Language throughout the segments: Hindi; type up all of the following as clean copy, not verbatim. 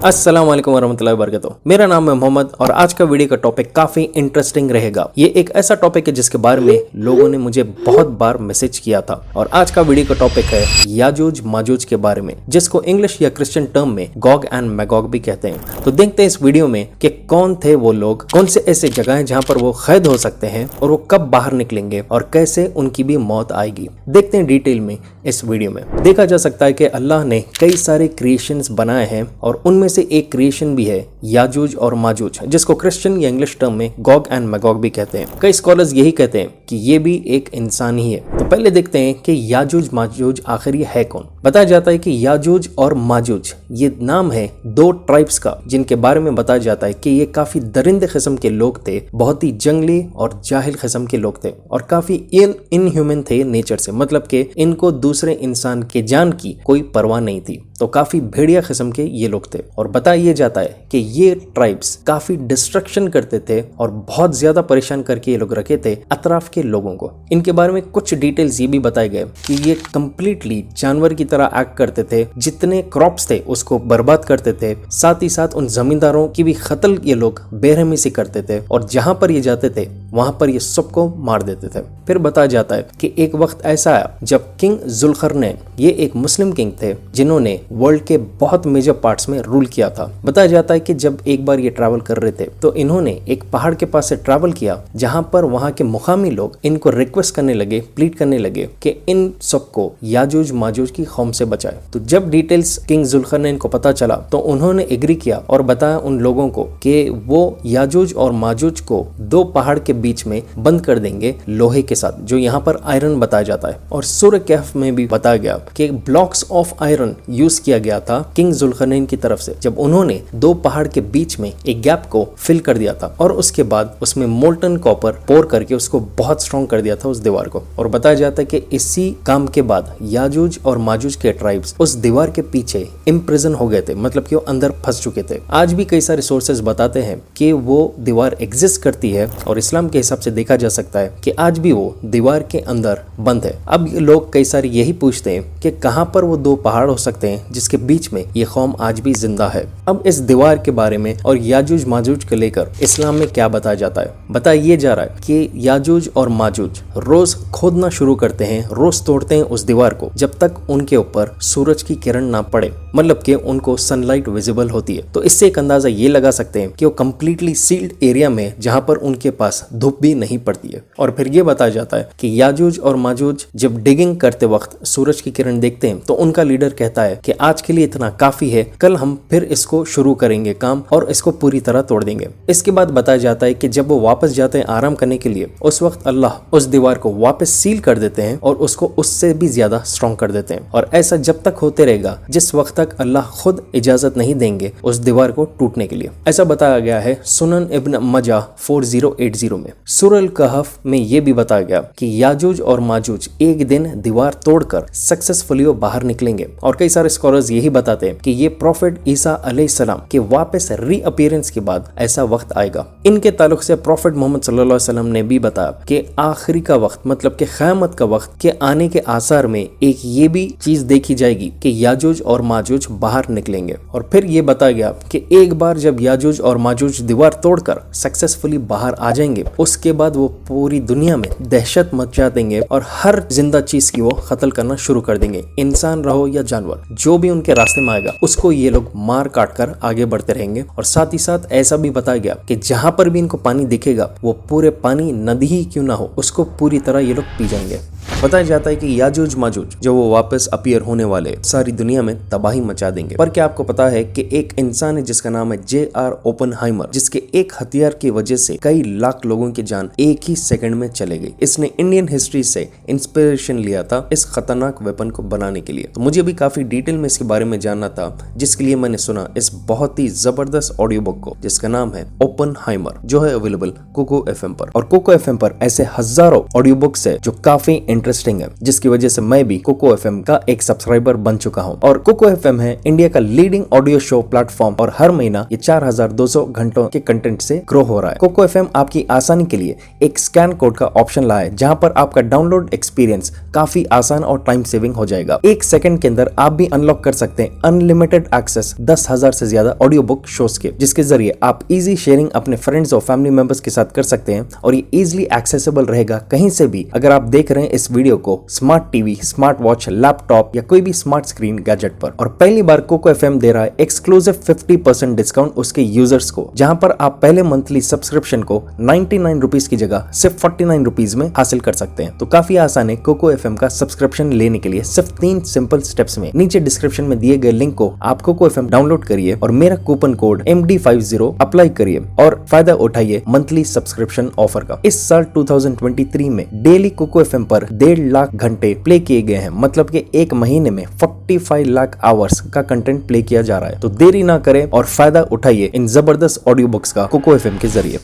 अस्सलाम वालेकुम वरहमतुल्लाहि वबरकातुहू। मेरा नाम है मोहम्मद और आज का वीडियो का टॉपिक काफी इंटरेस्टिंग रहेगा। ये एक ऐसा टॉपिक है जिसके बारे में लोगों ने मुझे बहुत बार मैसेज किया था और आज का वीडियो का टॉपिक है याजूज माजूज के बारे में, जिसको इंग्लिश या क्रिश्चियन टर्म में गॉग एंड मैगॉग भी कहते हैं। तो देखते हैं इस वीडियो में कि कौन थे वो लोग, कौन से ऐसे जगह हैं जहाँ पर वो कैद हो सकते हैं और वो कब बाहर निकलेंगे और कैसे उनकी भी मौत आएगी। देखते हैं डिटेल में इस वीडियो में। देखा जा सकता है कि अल्लाह ने कई सारे क्रिएशंस बनाए हैं और उनमें से एक क्रिएशन भी है याजूज और माजूज, जिसको क्रिश्चियन या इंग्लिश टर्म में गॉग एंड मैगॉग भी कहते हैं। कई स्कॉलर्स यही कहते हैं कि ये भी एक इंसान ही है। तो पहले देखते हैं कि याजूज माजूज आखिर ये है कौन। बताया जाता है कि याजूज और माजूज ये नाम है दो ट्राइब्स का, जिनके बारे में बताया जाता है कि ये काफी दरिंदे किस्म के लोग थे, बहुत ही जंगली और जाहिल किस्म के लोग थे और काफी इनह्यूमन थे नेचर से, मतलब कि इनको दूसरे इंसान के जान की कोई परवाह नहीं थी। तो काफी भेड़िया किस्म के ये लोग थे और बताया जाता है कि ये ट्राइब्स काफी डिस्ट्रक्शन करते थे और बहुत ज्यादा परेशान करके ये लोग रखे थे अतराफ के लोगों को। इनके बारे में कुछ डिटेल्स ये भी बताए गए कि ये कंप्लीटली जानवर की तरह एक्ट करते थे, जितने क्रॉप्स थे उसको बर्बाद करते थे, साथ ही साथ उन जमींदारों की भी कत्ल ये लोग बेरहमी से करते थे और जहां पर ये जाते थे वहां पर ये सबको मार देते थे। फिर बताया जाता है कि एक वक्त ऐसा आया जब किंग जुल्करनैन, ये एक मुस्लिम किंग थे जिन्होंने वर्ल्ड के बहुत मेजर पार्ट्स में रूल किया था। बताया जाता है कि जब एक बार ये ट्रैवल कर रहे थे तो इन्होंने एक पहाड़ के पास से ट्रैवल किया, जहां पर वहां के मुकामी लोग इनको रिक्वेस्ट करने लगे, प्लीड करने लगे कि इन सबको याजूज माजूज की कौम से बचाए। तो जब डिटेल्स किंग जुल्करनैन को पता चला तो उन्होंने एग्री किया और बताया उन लोगों को कि वो याजूज और माजूज को दो पहाड़ के बीच में बंद कर देंगे लोहे के साथ, जो यहाँ पर आयरन बताया जाता है। और सूरह कहफ में भी बताया गया कि ब्लॉक्स ऑफ आयरन यूज किया गया था किंग जुल्करनैन की तरफ से, जब उन्होंने दो पहाड़ के बीच में एक गैप को फिल कर दिया था और उसके बाद उसमें मोल्टन कॉपर पोर करके उसको बहुत स्ट्रॉन्ग कर दिया था उस दीवार को। और बताया जाता है कि इसी काम के बाद याजूज और माजूज के ट्राइब्स उस दीवार के पीछे इम्प्रिजन हो गए थे, मतलब कि वो अंदर फंस चुके थे। आज भी कई सारे सोर्सेज बताते हैं कि वो दीवार एग्जिस्ट करती है और इस्लाम के हिसाब से देखा जा सकता है कि आज भी वो दीवार के अंदर बंद है। अब लोग कई सारे यही पूछते हैं कि कहां पर वो दो पहाड़ हो सकते हैं जिसके बीच में ये कौम आज भी जिंदा है। अब इस दीवार के बारे में और याजूज माजूज को लेकर इस्लाम में क्या बताया जाता है। बताया ये जा रहा है कि याजूज और माजूज रोज खोदना शुरू करते हैं, रोज तोड़ते हैं उस दीवार को जब तक उनके ऊपर सूरज की किरण ना पड़े, मतलब कि उनको सनलाइट विजिबल होती है। तो इससे एक अंदाजा ये लगा सकते हैं कि वो कंप्लीटली सील्ड एरिया में जहां पर उनके पास धूप भी नहीं पड़ती है। और फिर ये बताया जाता है कि याजूज और माजूज जब डिगिंग करते वक्त सूरज की किरण देखते हैं तो उनका लीडर कहता है कि आज के लिए इतना काफी है, कल हम फिर इसको शुरू करेंगे काम और इसको पूरी तरह तोड़ देंगे। इसके बाद बताया जाता है कि जब वो वापस जाते हैं आराम करने के लिए, उस वक्त अल्लाह उस दीवार को वापस सील कर देते हैं और उसको उससे भी ज्यादा स्ट्रॉन्ग कर देते हैं। और ऐसा जब तक होते रहेगा जिस वक्त तक अल्लाह खुद इजाजत नहीं देंगे उस दीवार को टूटने के लिए। ऐसा बताया गया है सुनन इब्न मजा 4080 में। सूरह अल कहफ में ये भी बताया गया कि याजूज और माजूज एक दिन दीवार तोड़कर सक्सेसफुली बाहर निकलेंगे। और कई सारे स्कॉलर्स यही बताते हैं कि ये प्रॉफिट ईसा अलैहिस्सलाम के वापस रीअपीयरेंस के बाद ऐसा वक्त आएगा। इनके ताल्लुक से प्रॉफिट मोहम्मद सल्लल्लाहु अलैहि वसल्लम ने भी बताया कि आखिरी का वक्त, मतलब कि क़यामत का वक्त के आने के आसार में एक ये भी चीज देखी जाएगी कि याजूज और माजूज बाहर निकलेंगे। और फिर ये बताया गया कि एक बार जब याजूज और माजूज दीवार तोड़कर सक्सेसफुली बाहर आ जाएंगे, उसके बाद वो पूरी दुनिया में दहशत मचा देंगे और हर जिंदा चीज की वो कत्ल करना शुरू कर देंगे। इंसान रहो या जानवर, जो भी उनके रास्ते में आएगा उसको ये लोग मार काट कर आगे बढ़ते रहेंगे। और साथ ही साथ ऐसा भी बताया गया कि जहां पर भी इनको पानी दिखेगा वो पूरे पानी नदी ही क्यों ना हो उसको पूरी तरह ये लोग पी जाएंगे। बताया जाता है कि याजूज माजूज जो वो वापस अपीयर होने वाले सारी दुनिया में तबाही मचा देंगे। पर क्या आपको पता है कि एक इंसान है जिसका नाम है J.R. ओपनहाइमर, जिसके एक हथियार की वजह से कई लाख लोगों की जान एक ही सेकंड में चले गई। इसने इंडियन हिस्ट्री से इंस्पिरेशन लिया था इस खतरनाक वेपन को बनाने के लिए। तो मुझे भी काफी डिटेल में इसके बारे में जानना था, जिसके लिए मैंने सुना इस बहुत ही जबरदस्त ऑडियो बुक को, जिसका नाम है ओपनहाइमर, जो है अवेलेबल कोको FM पर। और कोको FM पर ऐसे हजारों ऑडियो बुक्स है जो काफी इंटरेस्टिंग इंटरेस्टिंग है, जिसकी वजह से मैं भी कोको एफएम का एक सब्सक्राइबर बन चुका हूँ। और कोको एफएम है इंडिया का लीडिंग ऑडियो शो प्लेटफॉर्म और हर महीना ये 4200 घंटों के कंटेंट से ग्रो हो रहा है। कोको एफएम आपकी आसानी के लिए एक स्कैन कोड का ऑप्शन लाया है, जहां पर आपका डाउनलोड एक्सपीरियंस काफी आसान और टाइम सेविंग हो जाएगा। 1 सेकंड के अंदर आप भी अनलॉक कर सकते हैं अनलिमिटेड एक्सेस 10,000 से ज्यादा ऑडियो बुक शोज के, जिसके जरिए आप इजी शेयरिंग अपने फ्रेंड्स और फैमिली मेंबर्स के साथ कर सकते हैं और ये इजीली एक्सेसिबल रहेगा कहीं से भी। अगर आप देख रहे हैं इस वीडियो को smart TV, smart watch, laptop या कोई भी स्मार्ट स्क्रीन गैजेट पर। और पहली बार कोको एफएम दे रहा है एक्सक्लूसिव 50% डिस्काउंट उसके यूजर्स को, जहां पर आप पहले मंथली सब्सक्रिप्शन को 99 रुपीज की जगह सिर्फ 49 रुपीज में हासिल कर सकते हैं। तो काफी आसान है कोको एफएम का सब्सक्रिप्शन लेने के लिए, सिर्फ 3 सिंपल स्टेप्स में। नीचे डिस्क्रिप्शन में दिए गए लिंक को आप कोको एफएम डाउनलोड करिए और मेरा कूपन कोड MD50 अप्लाई करिए और फायदा उठाइए मंथली सब्सक्रिप्शन ऑफर का। इस साल 2023 में डेली कोको एफएम पर 1.5 लाख घंटे प्ले किए गए हैं, मतलब कि एक महीने में 45 लाख आवर्स का कंटेंट प्ले किया जा रहा है। तो देरी ना करें और फायदा उठाइए इन जबरदस्त ऑडियो बुक्स का कोको एफएम के जरिए।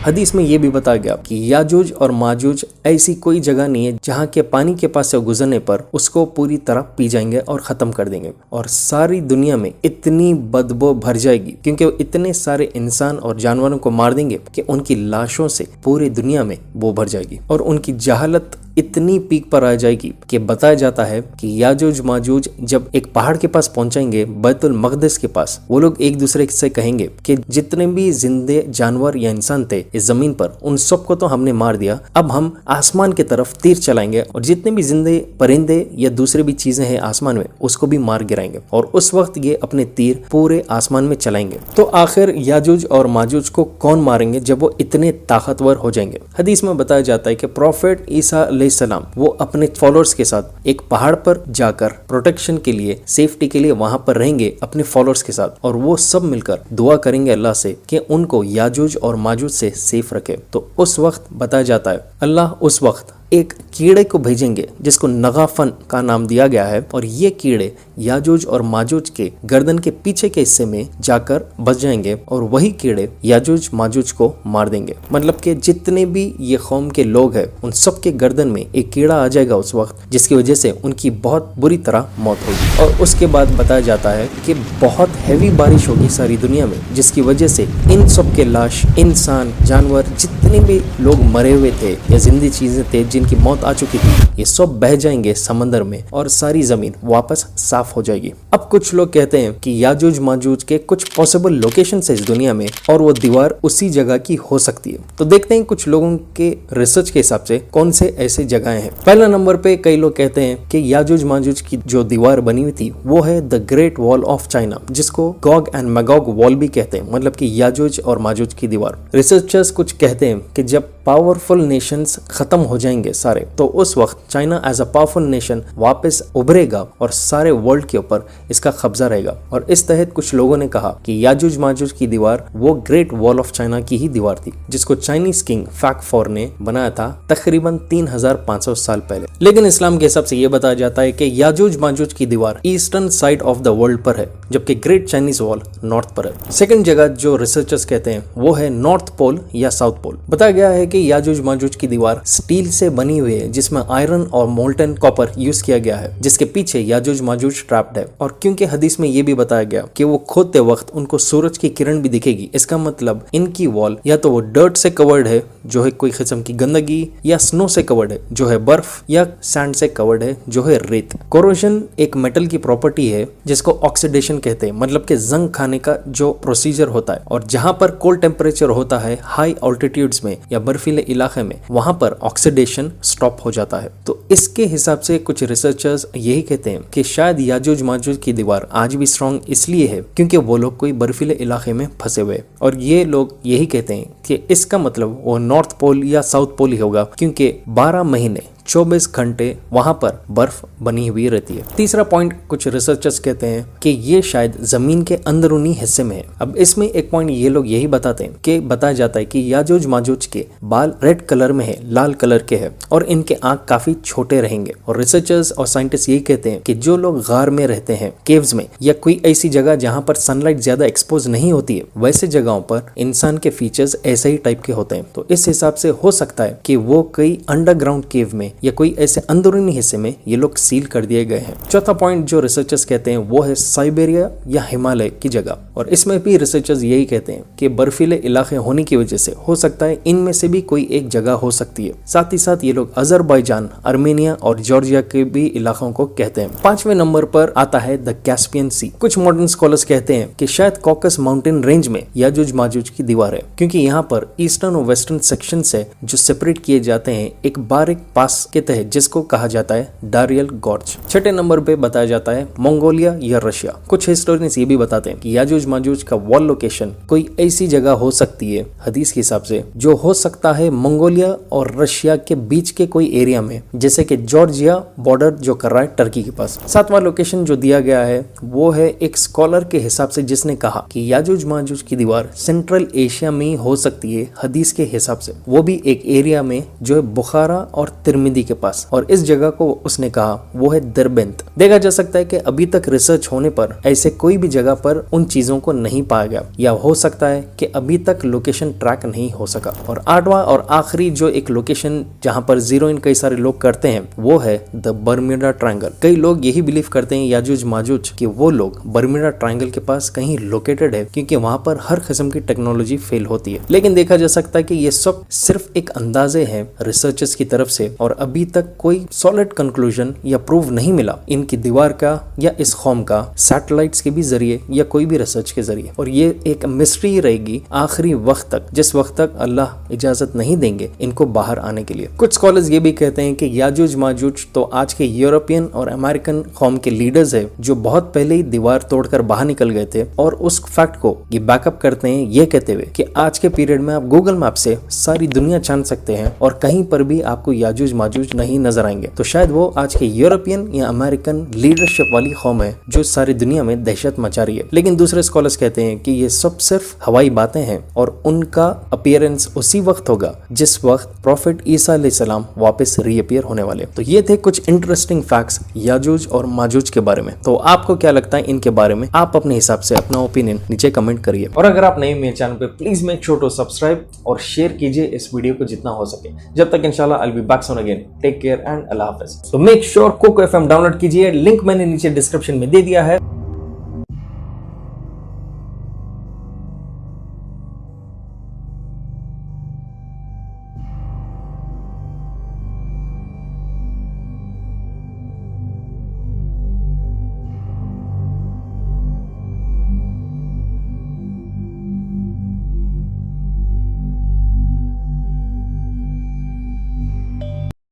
हदीस में ये भी बताया गया कि याजूज और माजूज ऐसी कोई जगह नहीं है जहाँ के पानी के पास से गुजरने पर उसको पूरी तरह पी जाएंगे और खत्म कर देंगे, और सारी दुनिया में इतनी बदबू भर जाएगी क्योंकि वो इतने सारे इंसान और जानवरों को मार देंगे कि उनकी लाशों से पूरी दुनिया में बो भर जाएगी और उनकी जहालत इतनी पीक पर आ जाएगी कि बताया जाता है कि याजूज माजूज जब एक पहाड़ के पास पहुंचेंगे, बैतुल मकदस के पास, वो लोग एक दूसरे से कहेंगे कि जितने भी जिंदे जानवर या इंसान थे इस जमीन पर, उन सबको तो हमने मार दिया, अब हम आसमान की तरफ तीर चलाएंगे और जितने भी जिंदे परिंदे या दूसरे भी चीजें हैं आसमान में उसको भी मार गिराएंगे, और उस वक्त ये अपने तीर पूरे आसमान में चलाएंगे। तो आखिर याजूज और माजूज को कौन मारेंगे जब वो इतने ताकतवर हो जाएंगे? हदीस में बताया जाता है कि प्रॉफेट ईसा सलाम वो अपने फॉलोअर्स के साथ एक पहाड़ पर जाकर प्रोटेक्शन के लिए, सेफ्टी के लिए वहां पर रहेंगे अपने फॉलोअर्स के साथ, और वो सब मिलकर दुआ करेंगे अल्लाह से कि उनको याजूज और माजूज से सेफ रखे। तो उस वक्त बताया जाता है अल्लाह उस वक्त एक कीड़े को भेजेंगे जिसको नगाफन का नाम दिया गया है, और ये कीड़े याजूज और माजूज के गर्दन के पीछे के हिस्से में जाकर बस जाएंगे और वही कीड़े याजूज माजूज को मार देंगे। मतलब कि जितने भी ये कौम के लोग हैं उन सब के गर्दन में एक कीड़ा आ जाएगा उस वक्त, जिसकी वजह से उनकी बहुत बुरी तरह मौत होगी। और उसके बाद बताया जाता है कि बहुत हैवी बारिश होगी सारी दुनिया में, जिसकी वजह से इन सब के लाश, इंसान, जानवर, जितने भी लोग मरे हुए थे या जिंदी चीजें थे जिनकी मौत आ चुकी थी, ये सब बह जाएंगे समंदर में और सारी जमीन वापस साफ हो जाएगी। अब कुछ लोग कहते हैं कि याजूज माजूज के कुछ पॉसिबल लोकेशन है इस दुनिया में और वो दीवार उसी जगह की हो सकती है। तो देखते हैं कुछ लोगों के रिसर्च के हिसाब से कौन से ऐसे जगहें हैं। पहला नंबर पे कई लोग कहते हैं कि याजूज माजूज की जो दीवार बनी हुई थी वो है the great wall of China, जिसको गॉग एंड मैगॉग वॉल भी कहते हैं, मतलब कि याजूज और माजूज की दीवार। रिसर्चर्स कुछ कहते हैं कि जब पावरफुल नेशंस खत्म हो जाएंगे सारे, तो उस वक्त China as a powerful nation वापस उभरेगा और सारे वर्ल्ड के ऊपर इसका कब्जा रहेगा। और इस तहत कुछ लोगों ने कहा कि याजूज माजूज की दीवार वो ग्रेट वॉल ऑफ चाइना की ही दीवार थी, जिसको चाइनीज किंग फैक्फोर ने बनाया था तकरीबन 3500 साल पहले। लेकिन इस्लाम के हिसाब से ये बताया जाता है कि याजूज माजूज की दीवार eastern side of the world पर है, जबकि ग्रेट चाइनीज वॉल नॉर्थ पर है। सेकंड जगह जो रिसर्चर्स कहते हैं वो है नॉर्थ पोल या साउथ पोल। बताया गया है कि याजूज माजूज की दीवार स्टील से बनी हुई है, जिसमें आयरन और मोल्टन कॉपर यूज किया गया है, जिसके पीछे याजूज माजूज ट्रैप्ड है। और क्योंकि हदीस में ये भी बताया गया कि वो खोदते वक्त उनको सूरज की किरण भी दिखेगी, इसका मतलब इनकी वॉल या तो वो डर्ट से कवर्ड है जो है कोई किस्म की गंदगी, या स्नो से कवर्ड है जो है बर्फ, या सैंड से कवर्ड है जो है रेत। कोरोजन एक मेटल की प्रॉपर्टी है जिसको ऑक्सीडेशन कहते हैं, मतलब कि जंग खाने का जो प्रोसीजर होता है। और जहां पर कोल्ड टेम्परेचर होता है हाई ऑल्टीट्यूड्स में या बर्फीले इलाके में, वहां पर ऑक्सीडेशन स्टॉप हो जाता है। तो इसके हिसाब से कुछ रिसर्चर्स यही कहते हैं कि शायद याजूज माजूज की दीवार आज भी स्ट्रॉन्ग इसलिए है क्योंकि वो लोग कोई बर्फीले इलाके में फंसे हुए। और ये लोग यही कहते हैं कि इसका मतलब वो नॉर्थ पोल या साउथ पोल ही होगा, क्योंकि 12 महीने 24 घंटे वहां पर बर्फ बनी हुई रहती है। तीसरा पॉइंट कुछ रिसर्चर्स कहते हैं कि ये शायद जमीन के अंदरूनी हिस्से में है। अब इसमें एक पॉइंट ये लोग यही बताते हैं कि बताया जाता है कि याजूज माजूज के बाल रेड कलर में है, लाल कलर के है, और इनके आंख काफी छोटे रहेंगे। और रिसर्चर्स और साइंटिस्ट यही कहते हैं कि जो लोग गार में रहते हैं, केव्स में, या कोई ऐसी जगह जहां पर सनलाइट ज्यादा एक्सपोज नहीं होती है, वैसे जगहों पर इंसान के फीचर्स ऐसे ही टाइप के होते हैं। तो इस हिसाब से हो सकता है कि वो कई अंडरग्राउंड केव में या कोई ऐसे अंदरूनी हिस्से में ये लोग सील कर दिए गए हैं। चौथा पॉइंट जो रिसर्चर्स कहते हैं वो है साइबेरिया या हिमालय की जगह, और इसमें भी रिसर्चर्स यही कहते हैं कि बर्फीले इलाके होने की वजह से हो सकता है इनमें से भी कोई एक जगह हो सकती है। साथ ही साथ ये लोग अजरबैजान, आर्मेनिया और जॉर्जिया के भी इलाकों को कहते हैं। 5वें नंबर पर आता है द कैस्पियन सी। कुछ मॉडर्न स्कॉलर्स कहते हैं कि शायद कॉकस माउंटेन रेंज में याजुज माजुज की दीवार है, क्योंकि यहाँ पर ईस्टर्न और वेस्टर्न सेक्शन से जो सेपरेट किए जाते हैं एक बारीक पास के तहत, जिसको कहा जाता है डारियल गॉर्ज। 6ठे नंबर पे बताया जाता है मंगोलिया या रशिया। कुछ हिस्टोरियंस ये भी बताते हैं कि याजुज माजुज का वॉल लोकेशन कोई ऐसी जगह हो सकती है हदीस के हिसाब से, जो हो सकता है मंगोलिया और रशिया के बीच के कोई एरिया में, जैसे कि जॉर्जिया बॉर्डर जो कर रहा है टर्की के पास। 7वां लोकेशन जो दिया गया है वो है एक स्कॉलर के हिसाब से, जिसने कहा कि याजुज माजुज की दीवार सेंट्रल एशिया में ही हो सकती है हदीस के हिसाब से, वो भी एक एरिया में जो है बुखारा और तिरमिदी के पास, और इस जगह को उसने कहा वो है दरबेंत। देखा जा सकता है कि अभी तक रिसर्च होने पर ऐसे कोई भी जगह पर उन चीजों को नहीं पाया गया, या हो सकता है कि अभी तक लोकेशन ट्रैक नहीं हो सका। और 8वां और आखिरी जो एक लोकेशन जहां पर जीरो इन कई सारे लोग करते हैं वो है द बर्म्यूडा ट्रायंगल। कई लोग यही बिलीव करते हैं याजुज माजुज कि वो लोग बर्म्यूडा ट्रायंगल के पास कहीं लोकेटेड है, क्योंकि वहां पर हर किस्म की टेक्नोलॉजी फेल होती है। लेकिन देखा जा सकता है कि ये सब सिर्फ एक अंदाजे हैं रिसर्चर्स की तरफ से, और अभी तक कोई सॉलिड कंक्लूजन या प्रूव नहीं मिला इनकी दीवार का या इस कौम का सैटेलाइट्स के भी जरिए या कोई भी रिसर्च के जरिए। और ये एक मिस्ट्री रहेगी आखिरी वक्त तक, जिस वक्त तक अल्लाह इजाजत नहीं देंगे इनको बाहर आने के लिए। कुछ स्कॉलर्स ये भी कहते हैं कि याजुज माजुज तो आज के यूरोपियन और अमेरिकन कौम के लीडर्स है, जो बहुत पहले ही दीवार तोड़कर बाहर निकल गए थे, और उस फैक्ट को ये बैकअप करते हैं ये कहते हुए कि आज के पीरियड में आप गूगल मैप से सारी दुनिया जान सकते हैं और कहीं पर भी आपको याजुज माजुज नहीं नजर आएंगे। तो शायद वो आज के यूरोपियन या अमेरिकन लीडरशिप वाली कौम है जो सारी दुनिया में दहशत मचा रही है। लेकिन दूसरे स्कॉलर्स कहते हैं कि ये सब सिर्फ हवाई बातें हैं, और उनका अपीयरेंस उसी वक्त होगा जिस वक्त प्रॉफिट ईसा अलैहिस्सलाम वापस रीअपीयर होने वाले। तो ये थे कुछ इंटरेस्टिंग फैक्ट्स याजुज और माजुज के बारे में। तो आपको क्या लगता है इनके बारे में? आप अपने हिसाब से अपना ओपिनियन नीचे कमेंट करिए, और अगर आप नए मेरे चैनल पे please make sure to subscribe और शेयर कीजिए इस वीडियो को जितना हो सके। जब तक इंशाल्लाह I will be back soon again. Take care and अल्लाह हाफिज। तो make sure Koko FM download कीजिए, लिंक मैंने नीचे डिस्क्रिप्शन में दे दिया है।